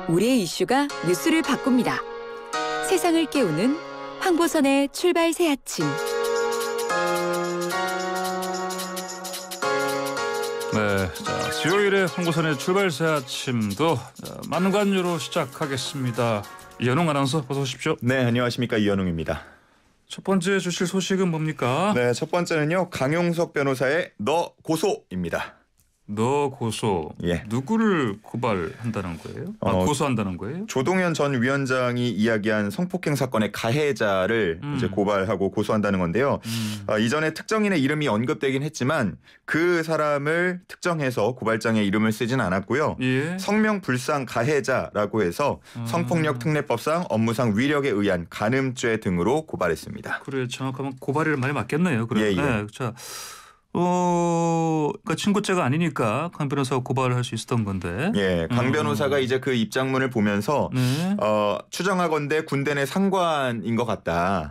우리의 이슈가 뉴스를 바꿉니다. 세상을 깨우는 황보선의 출발 새 아침. 네, 자, 수요일에 황보선의 출발 새 아침도 만관유로 시작하겠습니다. 이현웅 아나운서 어서 오십시오. 네, 안녕하십니까, 이현웅입니다. 첫 번째 주실 소식은 뭡니까? 네, 첫 번째는요, 강용석 변호사의 너 고소입니다. 너 고소. 예. 누구를 고발한다는 거예요? 고소한다는 거예요? 조동현 전 위원장이 이야기한 성폭행 사건의 가해자를 이제 고발하고 고소한다는 건데요. 이전에 특정인의 이름이 언급되긴 했지만 그 사람을 특정해서 고발장에 이름을 쓰진 않았고요. 예. 성명 불상 가해자라고 해서 성폭력 특례법상 업무상 위력에 의한 간음죄 등으로 고발했습니다. 그래, 정확하면 고발을 많이 맞겠네요. 그래. 예, 예. 네, 자. 그러니까 친고죄가 아니니까 강 변호사가 고발을 할 수 있었던 건데. 예, 강 변호사가 이제 그 입장문을 보면서 네. 추정하건대 군대 내 상관인 것 같다.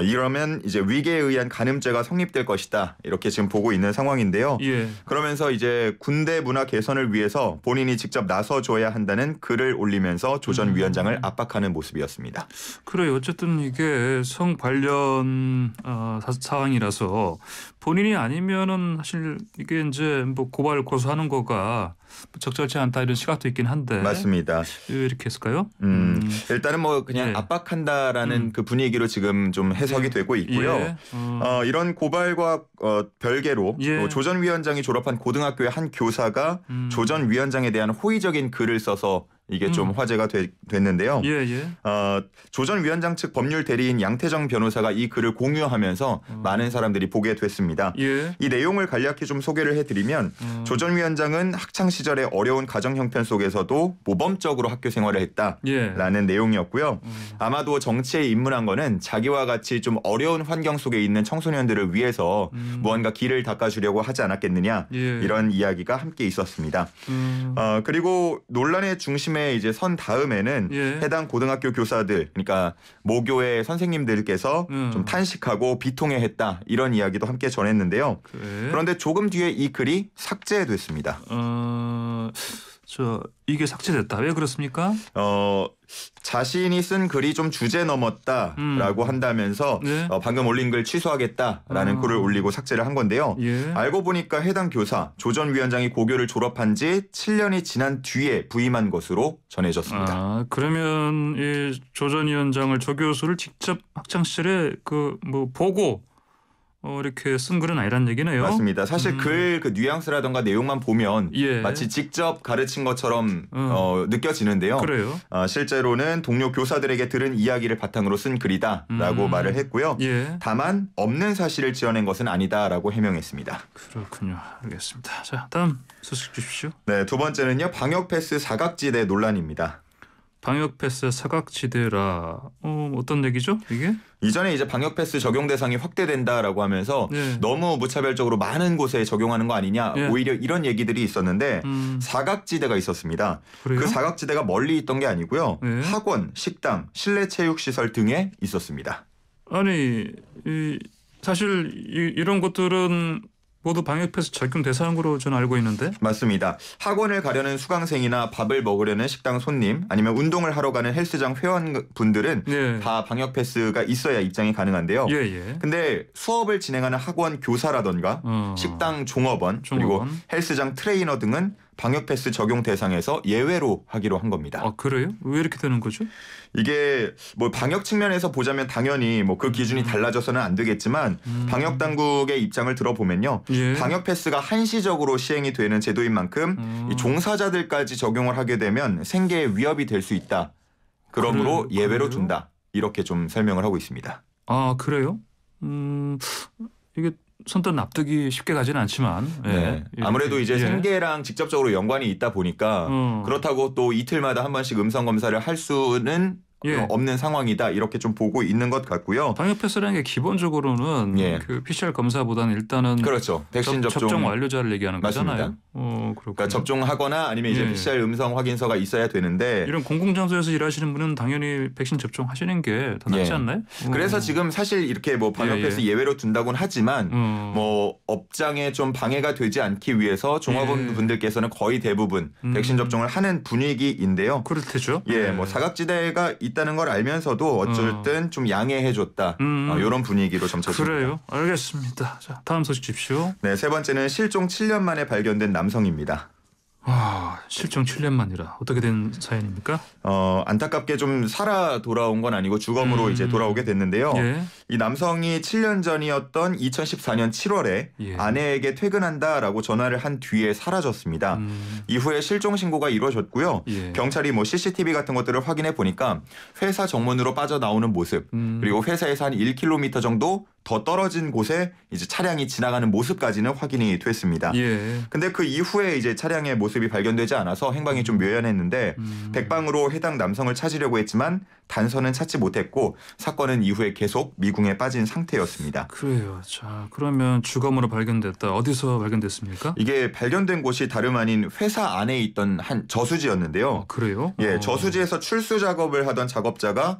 이러면 이제 위계에 의한 간음죄가 성립될 것이다. 이렇게 지금 보고 있는 상황인데요. 예. 그러면서 이제 군대 문화 개선을 위해서 본인이 직접 나서줘야 한다는 글을 올리면서 조 전 위원장을 압박하는 모습이었습니다. 그래요. 어쨌든 이게 성 관련 사항이라서 본인이 아니면은 사실 이게 이제 뭐 고발 고소하는 거가 적절치 않다 이런 시각도 있긴 한데. 맞습니다. 왜 이렇게 했을까요? 일단은 뭐 그냥 예. 압박한다라는 그 분위기로 지금 좀 해석이 예. 되고 있고요. 예. 이런 고발과 별개로 예. 조 전 위원장이 졸업한 고등학교의 한 교사가 조 전 위원장에 대한 호의적인 글을 써서 이게 좀 화제가 됐는데요. 예, 예. 조 전 위원장 측 법률 대리인 양태정 변호사가 이 글을 공유하면서 많은 사람들이 보게 됐습니다. 예. 이 내용을 간략히 좀 소개를 해드리면 조 전 위원장은 학창 시절의 어려운 가정 형편 속에서도 모범적으로 학교 생활을 했다라는 내용이었고요. 아마도 정치에 입문한 거는 자기와 같이 좀 어려운 환경 속에 있는 청소년들을 위해서 무언가 길을 닦아주려고 하지 않았겠느냐 예. 이런 이야기가 함께 있었습니다. 그리고 논란의 중심에 이제 선 다음에는 예. 해당 고등학교 교사들, 그러니까 모교의 선생님들께서 좀 탄식하고 비통해했다 이런 이야기도 함께 전했는데요. 그래. 그런데 조금 뒤에 이 글이 삭제됐습니다. 이게 삭제됐다. 왜 그렇습니까? 자신이 쓴 글이 좀 주제 넘었다라고 한다면서 네. 방금 올린 글 취소하겠다라는 글을 올리고 삭제를 한 건데요. 예. 알고 보니까 해당 교사 조 전 위원장이 고교를 졸업한 지 7년이 지난 뒤에 부임한 것으로 전해졌습니다. 그러면 이 조 전 위원장을 조 교수를 직접 학창 시절에 보고 이렇게 쓴 글은 아니란 얘기네요. 맞습니다. 사실 글 그 뉘앙스라던가 내용만 보면 예. 마치 직접 가르친 것처럼 느껴지는데요. 그래요. 실제로는 동료 교사들에게 들은 이야기를 바탕으로 쓴 글이다라고 말을 했고요. 예. 다만 없는 사실을 지어낸 것은 아니다라고 해명했습니다. 그렇군요. 알겠습니다. 자, 다음 소식 주십시오. 네, 두 번째는요. 방역 패스 사각지대 논란입니다. 방역 패스 사각지대라 어떤 얘기죠? 이게? 이전에 이제 방역 패스 적용 대상이 확대된다라고 하면서 예. 너무 무차별적으로 많은 곳에 적용하는 거 아니냐 예. 오히려 이런 얘기들이 있었는데 사각지대가 있었습니다. 그래요? 그 사각지대가 멀리 있던 게 아니고요. 예. 학원, 식당, 실내 체육시설 등에 있었습니다. 아니 사실 이런 것들은 모두 방역 패스 적용 대상으로 저는 알고 있는데. 맞습니다. 학원을 가려는 수강생이나 밥을 먹으려는 식당 손님 아니면 운동을 하러 가는 헬스장 회원분들은 예. 다 방역 패스가 있어야 입장이 가능한데요. 예. 근데 수업을 진행하는 학원 교사라던가 식당 종업원 그리고 헬스장 트레이너 등은 방역 패스 적용 대상에서 예외로 하기로 한 겁니다. 그래요? 왜 이렇게 되는 거죠? 이게 뭐 방역 측면에서 보자면 당연히 뭐 그 기준이 달라져서는 안 되겠지만 방역 당국의 입장을 들어보면요. 예. 방역 패스가 한시적으로 시행이 되는 제도인 만큼 이 종사자들까지 적용을 하게 되면 생계에 위협이 될 수 있다. 그러므로 예외로 둔다. 이렇게 좀 설명을 하고 있습니다. 그래요? 이게 선뜻 납득이 쉽게 가지는 않지만 네. 아무래도 이제 생계랑 직접적으로 연관이 있다 보니까 그렇다고 또 이틀마다 한 번씩 음성 검사를 할 수는 없는 상황이다 이렇게 좀 보고 있는 것 같고요. 방역 패스라는 게 기본적으로는 그 PCR 검사보다는 일단은 그렇죠. 백신 접종 완료자를 얘기하는 맞습니다. 거잖아요. 그러니까 접종하거나 아니면 이제 PCR 음성 확인서가 있어야 되는데 이런 공공장소에서 일하시는 분은 당연히 백신 접종하시는 게 더 낫지 않나요? 그래서 지금 사실 이렇게 뭐 방역 패스 예외로 둔다고는 하지만 뭐 업장에 좀 방해가 되지 않기 위해서 종업원 분들께서는 거의 대부분 백신 접종을 하는 분위기인데요. 그렇겠죠. 뭐 사각지대가 있다는 걸 알면서도 어쨌든 좀 양해해줬다. 이런 분위기로 점쳐집니다. 그래요. 알겠습니다. 자, 다음 소식 주십시오. 네, 세 번째는 실종 7년 만에 발견된 남성입니다. 실종 7년 만이라 어떻게 된 사연입니까? 안타깝게 좀 살아 돌아온 건 아니고 주검으로 이제 돌아오게 됐는데요. 이 남성이 7년 전이었던 2014년 7월에 아내에게 퇴근한다라고 전화를 한 뒤에 사라졌습니다. 이후에 실종 신고가 이루어졌고요. 경찰이 뭐 CCTV 같은 것들을 확인해 보니까 회사 정문으로 빠져나오는 모습 그리고 회사에서 한 1km 정도 더 떨어진 곳에 이제 차량이 지나가는 모습까지는 확인이 됐습니다. 근데 그 이후에 이제 차량의 모습이 발견되지 않아서 행방이 좀 묘연했는데 백방으로 해당 남성을 찾으려고 했지만 단서는 찾지 못했고 사건은 이후에 계속 미궁에 빠진 상태였습니다. 그래요. 자, 그러면 주검으로 발견됐다. 어디서 발견됐습니까? 이게 발견된 곳이 다름 아닌 회사 안에 있던 한 저수지였는데요. 그래요? 저수지에서 출수 작업을 하던 작업자가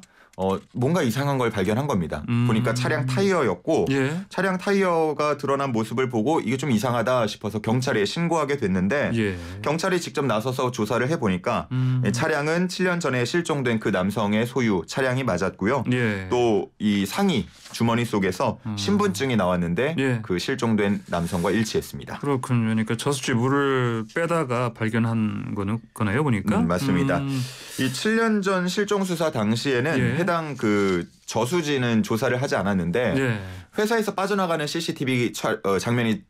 뭔가 이상한 걸 발견한 겁니다. 보니까 차량 타이어였고 차량 타이어가 드러난 모습을 보고 이게 좀 이상하다 싶어서 경찰에 신고하게 됐는데 경찰이 직접 나서서 조사를 해보니까 차량은 7년 전에 실종된 그 남성의 소유 차량이 맞았고요. 또 이 상의 주머니 속에서 신분증이 나왔는데 그 실종된 남성과 일치했습니다. 그렇군요. 그러니까 저수지 물을 빼다가 발견한 거네요, 보니까. 맞습니다. 이 7년 전 실종 수사 당시에는 해당 그 저수지는 조사를 하지 않았는데 회사에서 빠져나가는 CCTV 장면이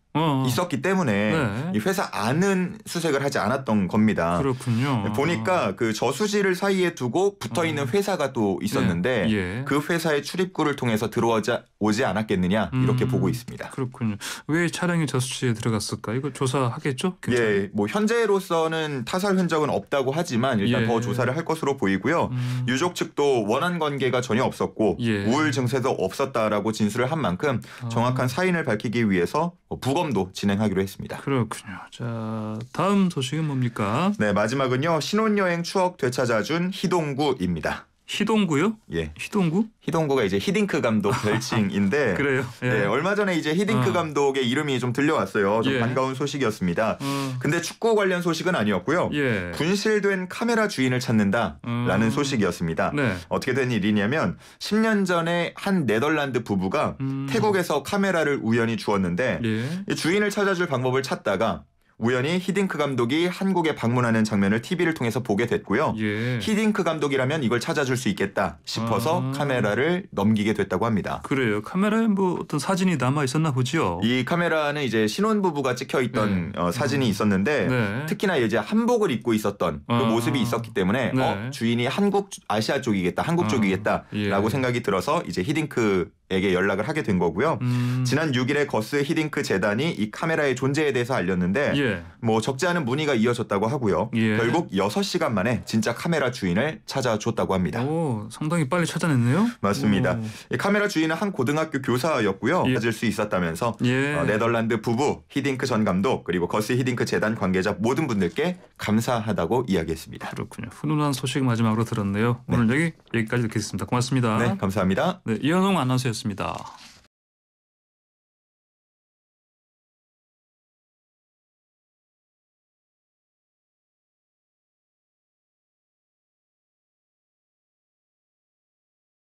있었기 때문에 이 회사 안은 수색을 하지 않았던 겁니다. 그렇군요. 보니까 그 저수지를 사이에 두고 붙어있는 회사가 또 있었는데 그 회사의 출입구를 통해서 들어오지 않았겠느냐 이렇게 보고 있습니다. 그렇군요. 왜 차량이 저수지에 들어갔을까? 이거 조사하겠죠? 뭐 현재로서는 타살 흔적은 없다고 하지만 일단 더 조사를 할 것으로 보이고요. 유족 측도 원한 관계가 전혀 없었고 우울 증세도 없었다라고 진술을 한 만큼 정확한 사인을 밝히기 위해서 부검도 진행하기로 했습니다. 그렇군요. 자, 다음 소식은 뭡니까? 네, 마지막은요. 신혼여행 추억 되찾아준 희동구입니다. 희동구요? 희동구? 희동구가 이제 히딩크 감독 별칭인데 그래요. 얼마 전에 이제 히딩크 감독의 이름이 좀 들려왔어요. 좀 반가운 소식이었습니다. 근데 축구 관련 소식은 아니었고요. 분실된 카메라 주인을 찾는다라는 소식이었습니다. 어떻게 된 일이냐면 10년 전에 한 네덜란드 부부가 태국에서 카메라를 우연히 주었는데 이 주인을 찾아줄 방법을 찾다가 우연히 히딩크 감독이 한국에 방문하는 장면을 TV를 통해서 보게 됐고요. 히딩크 감독이라면 이걸 찾아줄 수 있겠다 싶어서 카메라를 넘기게 됐다고 합니다. 그래요. 카메라에 뭐 어떤 사진이 남아 있었나 보죠. 이 카메라는 이제 신혼부부가 찍혀 있던 사진이 있었는데 특히나 이제 한복을 입고 있었던 그 모습이 있었기 때문에 주인이 아시아 쪽이겠다, 한국 쪽이겠다라고 생각이 들어서 이제 히딩크에게 연락을 하게 된 거고요. 지난 6일에 거스 히딩크 재단이 이 카메라의 존재에 대해서 알렸는데 뭐 적지 않은 문의가 이어졌다고 하고요. 결국 6시간 만에 진짜 카메라 주인을 찾아줬다고 합니다. 상당히 빨리 찾아냈네요. 맞습니다. 이 카메라 주인은 한 고등학교 교사였고요. 찾을 수 있었다면서 네덜란드 부부, 히딩크 전 감독 그리고 거스 히딩크 재단 관계자 모든 분들께 감사하다고 이야기했습니다. 그렇군요. 훈훈한 소식 마지막으로 들었네요. 오늘 여기까지 듣겠습니다. 고맙습니다. 네, 감사합니다. 네, 이현웅 아나운서였습니다.